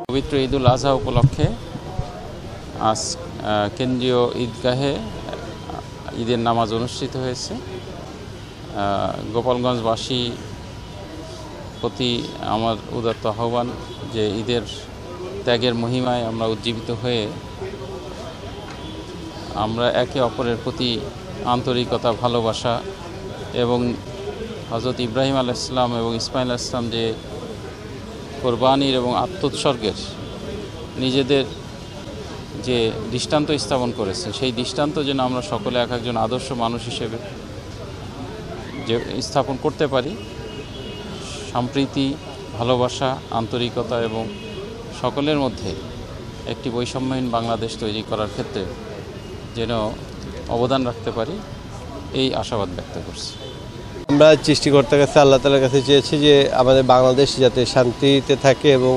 পবিত্র ঈদুল আজহা উপলক্ষে আজ কেন্দ্রীয় ঈদগাহে ঈদের নামাজ অনুষ্ঠিত হয়েছে। গোপালগঞ্জবাসী প্রতি আমার উদাত্ত আহ্বান যে ঈদের ত্যাগের মহিমায় আমরা উজ্জীবিত হয়ে আমরা একে অপরের প্রতি আন্তরিকতা, ভালোবাসা এবং হযরত ইব্রাহিম আলাইহিস সালাম এবং ইসমাঈল আলাইহিস সালাম যে কোরবানির এবং আত্মোৎসর্গের নিজেদের যে দৃষ্টান্ত স্থাপন করেছে, সেই দৃষ্টান্ত যেন আমরা সকলে এক একজন আদর্শ মানুষ হিসেবে যে স্থাপন করতে পারি। সম্প্রীতি, ভালোবাসা, আন্তরিকতা এবং সকলের মধ্যে একটি বৈষম্যহীন বাংলাদেশ তৈরি করার ক্ষেত্রে যেন অবদান রাখতে পারি, এই আশাবাদ ব্যক্ত করছি। আমরা সৃষ্টিকর্তার কাছে, আল্লাহ তাআলার কাছে চেয়েছি যে আমাদের বাংলাদেশ যাতে শান্তিতে থাকে এবং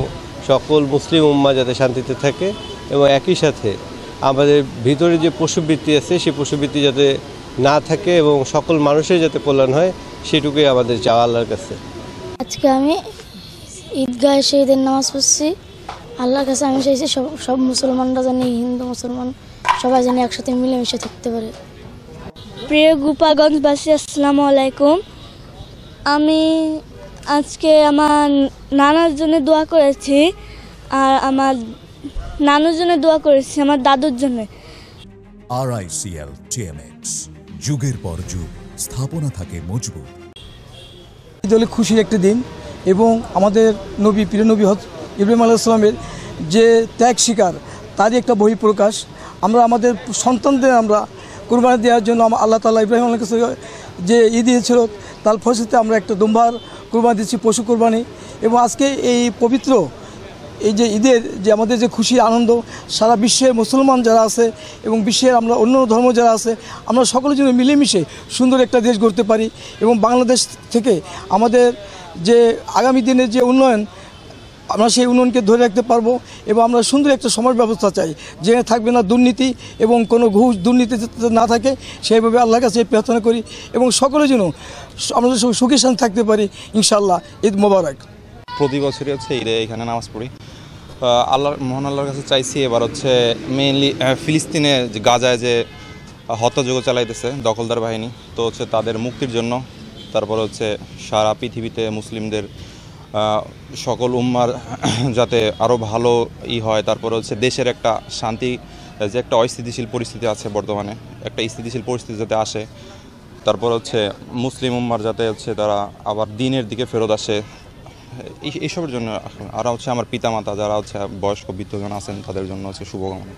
সকল মুসলিম উম্মাহ যাতে শান্তিতে থাকে, এবং একই সাথে আমাদের ভিতরে যে পশুবৃত্তি আছে সেই পশুবৃত্তি যাতে না থাকে এবং সকল মানুষের যাতে কল্যাণ হয়, সেটুকুই আমাদের চাওয়া আল্লাহর কাছে। আজকে আমি ঈদগাহে এসে ঈদের নামাজ পড়ছি। আল্লাহর কাছে আমি চাইছি সব মুসলমানরা জানি, হিন্দু মুসলমান সবাই জানি একসাথে মিলেমিশে থাকতে পারে। প্রিয় গোপালগঞ্জবাসী, আসসালামু আলাইকুম। আমি আজকে আমার নানার জন্য দোয়া করেছি, আর আমার নানুর জন্য দোয়া করেছি, আমার দাদুর জন্য। RICL TMX, যুগের পর যুগ স্থাপনা থাকে মজবুত। ঈদ হলো খুশির একটি দিন এবং আমাদের নবী, প্রিয় নবী ইব্রাহিম আলাইহিস সালামের যে ত্যাগ স্বীকার, তারই একটা বহিঃপ্রকাশ। আমরা আমাদের সন্তানদের আমরা কুরবানি দেওয়ার জন্য আল্লাহ তাআলা ইব্রাহিম আলাইহিস সালাম যে ঈদ দিয়েছিল, তার ফসিলতে আমরা একটা দুম্বার কুরবানি দিচ্ছি, পশু কুরবানি। এবং আজকে এই পবিত্র এই যে ঈদের যে আমাদের যে খুশি, আনন্দ, সারা বিশ্বের মুসলমান যারা আছে এবং বিশ্বের আমরা অন্য ধর্ম যারা আছে, আমরা সকলের জন্য মিলেমিশে সুন্দর একটা দেশ গড়তে পারি এবং বাংলাদেশ থেকে আমাদের যে আগামী দিনের যে উন্নয়ন, আমরা সেই উন্নয়নকে ধরে রাখতে পারবো। এবং আমরা সুন্দর একটা সমাজ ব্যবস্থা চাই, যেখানে থাকবে না দুর্নীতি এবং কোনো ঘুষ দুর্নীতি না থাকে, সেইভাবে আল্লাহর কাছে প্রার্থনা করি এবং সকলের জন্য আমরা সুখী শান্তি থাকতে পারি, ইনশাআল্লাহ। ঈদ মোবারক। প্রতি বছরই হচ্ছে ঈদে এখানে নামাজ পড়ি। মহান আল্লাহর কাছে চাইছি এবার হচ্ছে মেইনলি ফিলিস্তিনে গাজায় যে হত্যাযজ্ঞ চালাইতেছে দখলদার বাহিনী, তো হচ্ছে তাদের মুক্তির জন্য, তারপর হচ্ছে সারা পৃথিবীতে মুসলিমদের সকল উম্মার যাতে আরও ভালো হয়, তারপর হচ্ছে দেশের একটা শান্তি, যে একটা অস্থিতিশীল পরিস্থিতি আছে বর্তমানে, একটা স্থিতিশীল পরিস্থিতি যাতে আসে, তারপর হচ্ছে মুসলিম উম্মার যাতে হচ্ছে তারা আবার দ্বীনের দিকে ফেরত আসে, এইসবের জন্য। আর হচ্ছে আমার পিতামাতা যারা হচ্ছে বয়স্ক বৃদ্ধজন আছেন, তাদের জন্য হচ্ছে শুভকামনা।